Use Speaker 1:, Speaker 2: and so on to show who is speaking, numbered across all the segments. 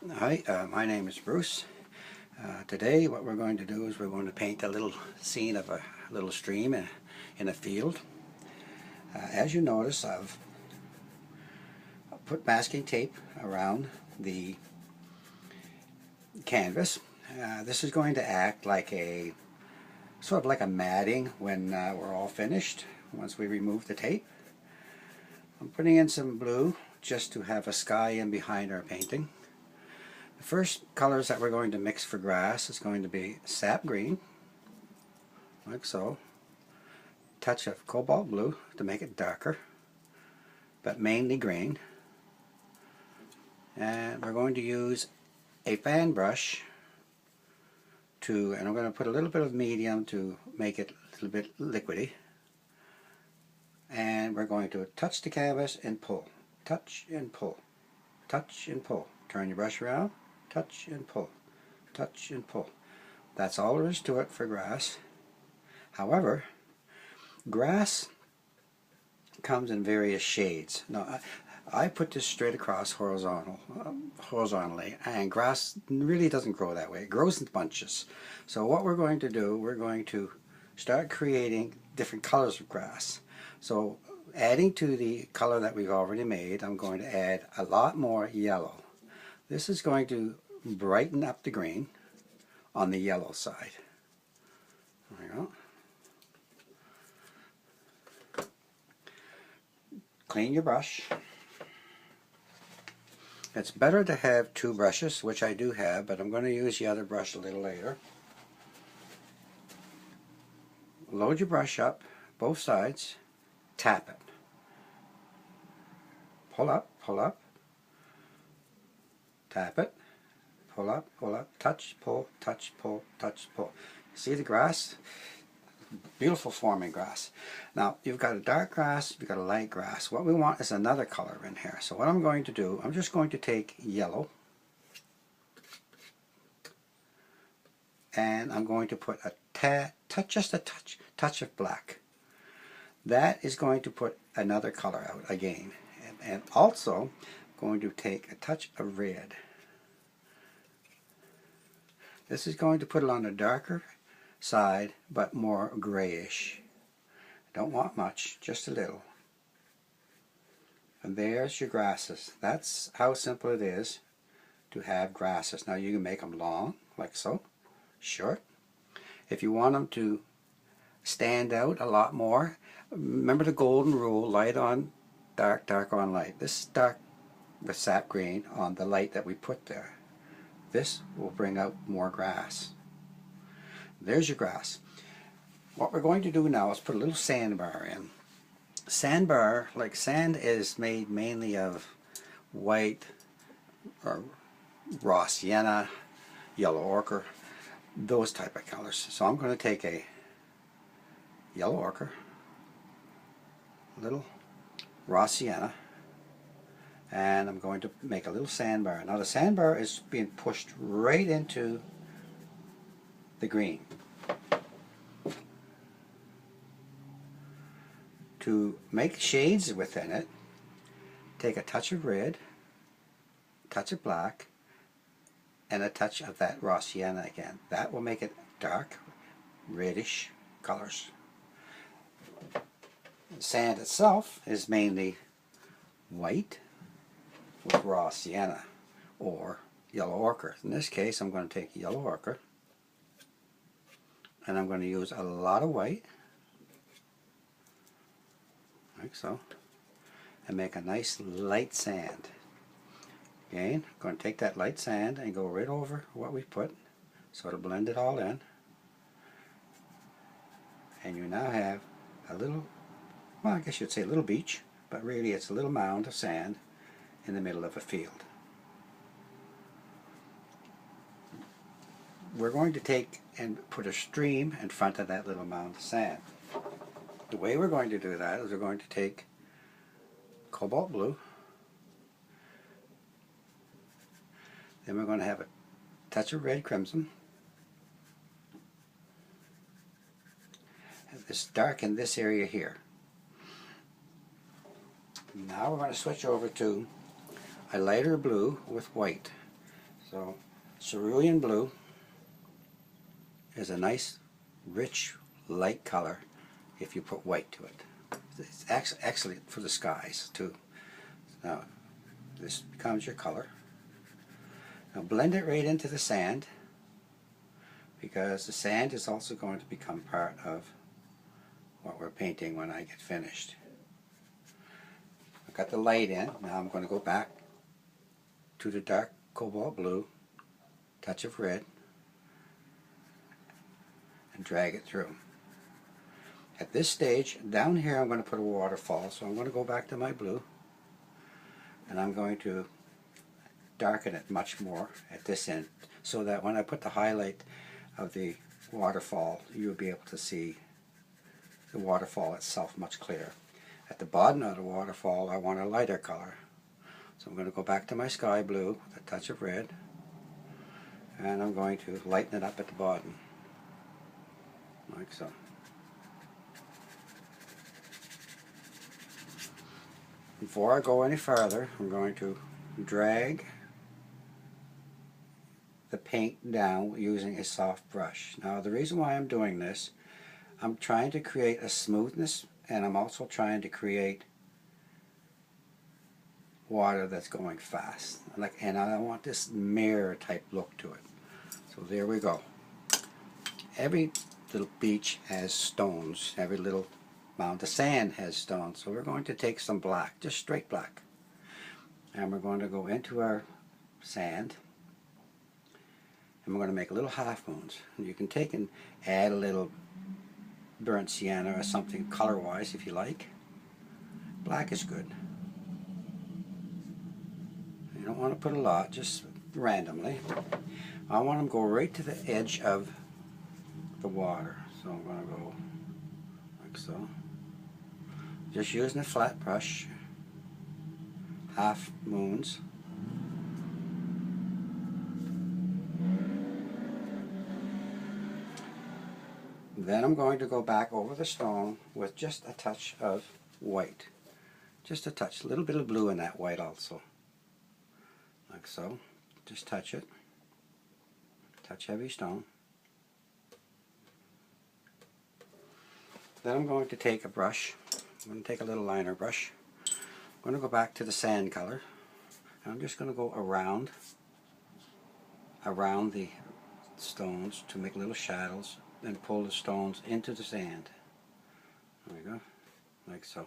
Speaker 1: Hi, my name is Bruce. Today what we're going to do is we're going to paint a little scene of a little stream in a field. As you notice, I've put masking tape around the canvas. This is going to act like a sort of like a matting when we're all finished, once we remove the tape. I'm putting in some blue just to have a sky in behind our painting. The first colors that we're going to mix for grass is going to be sap green, like so, touch of cobalt blue to make it darker, but mainly green, and we're going to use a fan brush and I'm going to put a little bit of medium to make it a little bit liquidy, and we're going to touch the canvas and pull, touch and pull, touch and pull, turn your brush around, touch and pull, touch and pull. That's all there is to it for grass. However, grass comes in various shades. Now, I put this straight across horizontally, and grass really doesn't grow that way. It grows in bunches. So what we're going to do, we're going to start creating different colors of grass. So adding to the color that we've already made, I'm going to add a lot more yellow. This is going to brighten up the green on the yellow side. There we go. Clean your brush. It's better to have two brushes, which I do have, but I'm going to use the other brush a little later. Load your brush up, both sides, tap it. Pull up, tap it, pull up, touch, pull, touch, pull, touch, pull. See the grass? Beautiful forming grass. Now, you've got a dark grass, you've got a light grass. What we want is another color in here. So what I'm going to do, I'm just going to take yellow, and I'm going to put just a touch of black. That is going to put another color out again. And also going to take a touch of red. This is going to put it on the darker side, but more grayish. Don't want much, just a little. And there's your grasses. That's how simple it is to have grasses. Now you can make them long, like so, short. If you want them to stand out a lot more, remember the golden rule, light on dark, dark on light. This is dark with sap green on the light that we put there. This will bring out more grass. There's your grass. What we're going to do now is put a little sandbar in. Sandbar, like sand, is made mainly of white or raw sienna, yellow ochre, those type of colors. So I'm going to take a yellow ochre, a little raw sienna, and I'm going to make a little sandbar. Now the sandbar is being pushed right into the green. To make shades within it, take a touch of red, touch of black, and a touch of that raw sienna again. That will make it dark, reddish colors. The sand itself is mainly white with raw sienna or yellow ochre. In this case, I'm going to take yellow ochre, and I'm going to use a lot of white, like so, and make a nice light sand. Again, I'm going to take that light sand and go right over what we put, so it'll blend it all in, and you now have a little, well, I guess you'd say a little beach, but really it's a little mound of sand in the middle of a field. We're going to take and put a stream in front of that little mound of sand. The way we're going to do that is we're going to take cobalt blue, then we're going to have a touch of red crimson, and this dark in this area here. Now we're going to switch over to a lighter blue with white. So cerulean blue is a nice, rich, light color if you put white to it. It's excellent for the skies too. Now this becomes your color. Now blend it right into the sand, because the sand is also going to become part of what we're painting when I get finished. I've got the light in. Now I'm going to go back to the dark cobalt blue, touch of red, and drag it through. At this stage, down here I'm going to put a waterfall, so I'm going to go back to my blue, and I'm going to darken it much more at this end, so that when I put the highlight of the waterfall, you'll be able to see the waterfall itself much clearer. At the bottom of the waterfall, I want a lighter color, so I'm going to go back to my sky blue with a touch of red, and I'm going to lighten it up at the bottom, like so. Before I go any further, I'm going to drag the paint down using a soft brush. Now the reason why I'm doing this, I'm trying to create a smoothness, and I'm also trying to create water that's going fast. And I want this mirror type look to it. So there we go. Every little beach has stones. Every little mound of sand has stones. So we're going to take some black, just straight black. And we're going to go into our sand, and we're going to make little half moons. And you can take and add a little burnt sienna or something color-wise if you like. Black is good. You don't want to put a lot, just randomly. I want them to go right to the edge of the water. So I'm going to go like so. Just using a flat brush, half moons. Then I'm going to go back over the stone with just a touch of white. Just a touch, a little bit of blue in that white also. Like so. Just touch it. Touch every stone. Then I'm going to take a brush. I'm going to take a little liner brush. I'm going to go back to the sand color. And I'm just going to go around the stones to make little shadows and pull the stones into the sand. There we go, like so.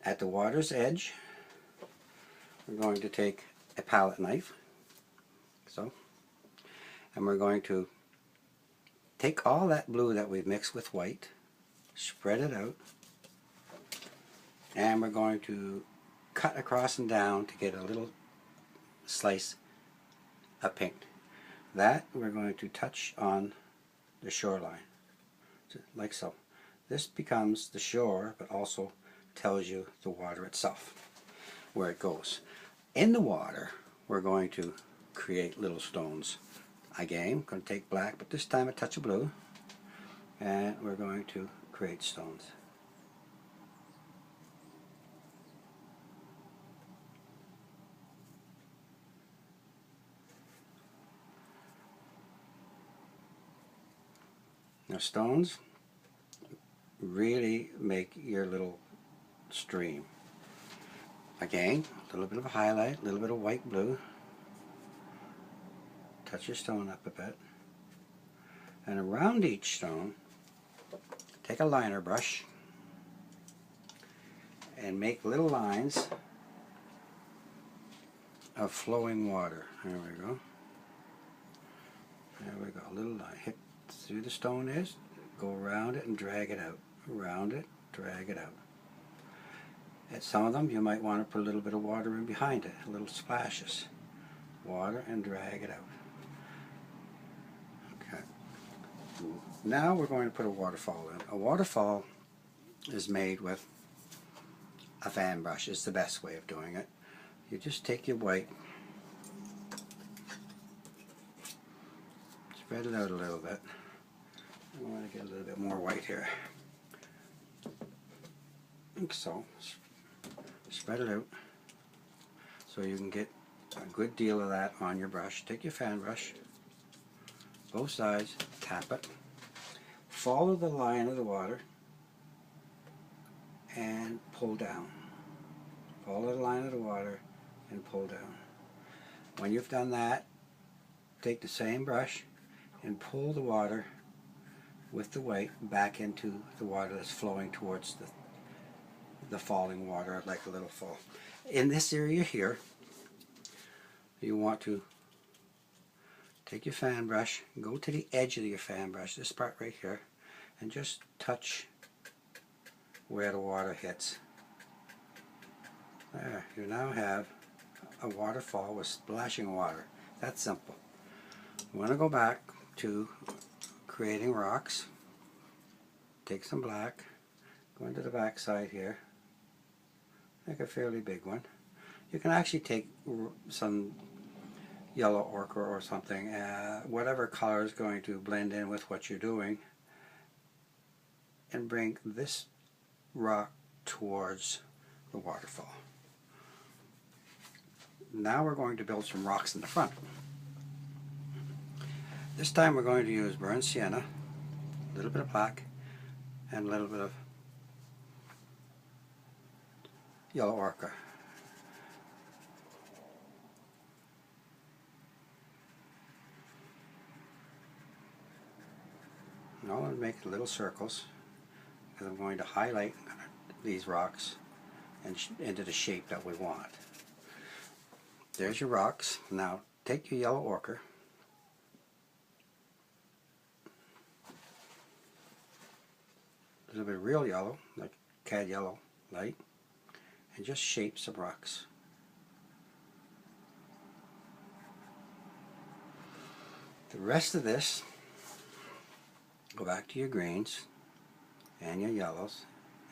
Speaker 1: At the water's edge, we're going to take a palette knife, so, and we're going to take all that blue that we've mixed with white, spread it out, and we're going to cut across and down to get a little slice of pink. That we're going to touch on the shoreline, like so. This becomes the shore, but also tells you the water itself, where it goes. In the water, we're going to create little stones. Again, I'm going to take black, but this time a touch of blue, and we're going to create stones. Now stones really make your little stream. Again, a little bit of a highlight, a little bit of white blue. Touch your stone up a bit. And around each stone, take a liner brush and make little lines of flowing water. There we go. There we go. A little line. Hit through the stone is, go around it and drag it out. Around it, drag it out. At some of them you might want to put a little bit of water in behind it, little splashes. Water and drag it out. Okay. Now we're going to put a waterfall in. A waterfall is made with a fan brush. It's the best way of doing it. You just take your white, spread it out a little bit. I want to get a little bit more white here. Like so. Spread it out so you can get a good deal of that on your brush. Take your fan brush, both sides, tap it, follow the line of the water, and pull down. Follow the line of the water and pull down. When you've done that, take the same brush and pull the water with the weight back into the water that's flowing towards the falling water, like a little fall. In this area here, you want to take your fan brush, go to the edge of your fan brush, this part right here, and just touch where the water hits. There, you now have a waterfall with splashing water. That's simple. You want to go back to creating rocks. Take some black, go into the back side here, make a fairly big one. You can actually take some yellow ochre or something, whatever color is going to blend in with what you're doing, and bring this rock towards the waterfall. Now we're going to build some rocks in the front. This time we're going to use burnt sienna, a little bit of black, and a little bit of yellow ochre. Now I'm going to make little circles because I'm going to highlight these rocks and into the shape that we want. There's your rocks. Now take your yellow ochre, a little bit of real yellow, like cad yellow light, and just shape some rocks. The rest of this, go back to your greens and your yellows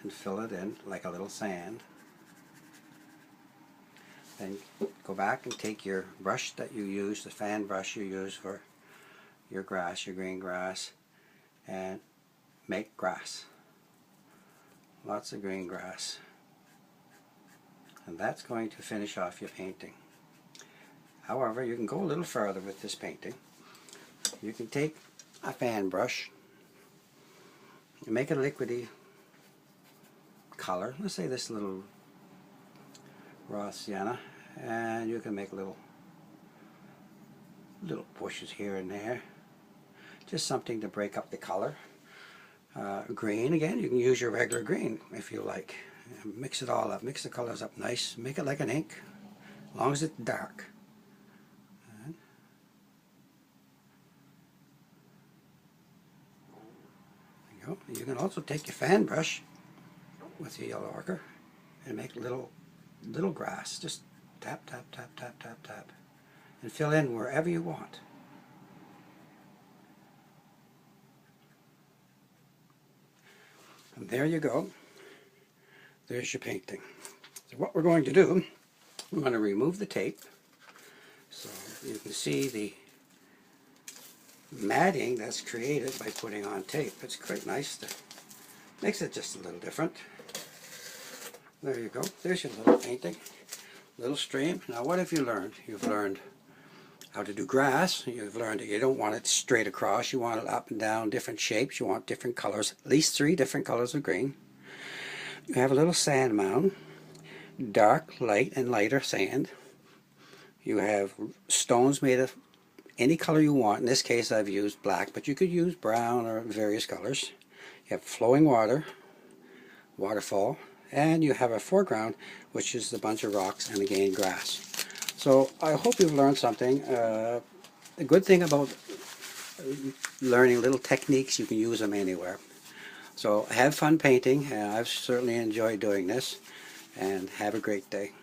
Speaker 1: and fill it in like a little sand. Then go back and take your brush that you use, the fan brush you use for your grass, your green grass, and make grass. Lots of green grass. And that's going to finish off your painting. However, you can go a little further with this painting. You can take a fan brush and make a liquidy color. Let's say this little raw sienna, and you can make little bushes here and there. Just something to break up the color. Green, again, you can use your regular green if you like. Mix it all up, mix the colors up nice, make it like an ink, as long as it's dark. And there you go. You can also take your fan brush with your yellow ochre and make little grass. Just tap, tap, tap, tap, tap, tap, and fill in wherever you want. And there you go. There's your painting. So what we're going to do, we're going to remove the tape. So you can see the matting that's created by putting on tape. It's quite nice. Makes it just a little different. There you go. There's your little painting. Little stream. Now what have you learned? You've learned how to do grass. You've learned that you don't want it straight across. You want it up and down, different shapes. You want different colors, at least 3 different colors of green. You have a little sand mound, dark, light, and lighter sand. You have stones made of any color you want. In this case I've used black, but you could use brown or various colors. You have flowing water, waterfall, and you have a foreground, which is a bunch of rocks and again grass. So I hope you've learned something. The good thing about learning little techniques, you can use them anywhere. So have fun painting. I've certainly enjoyed doing this, and have a great day.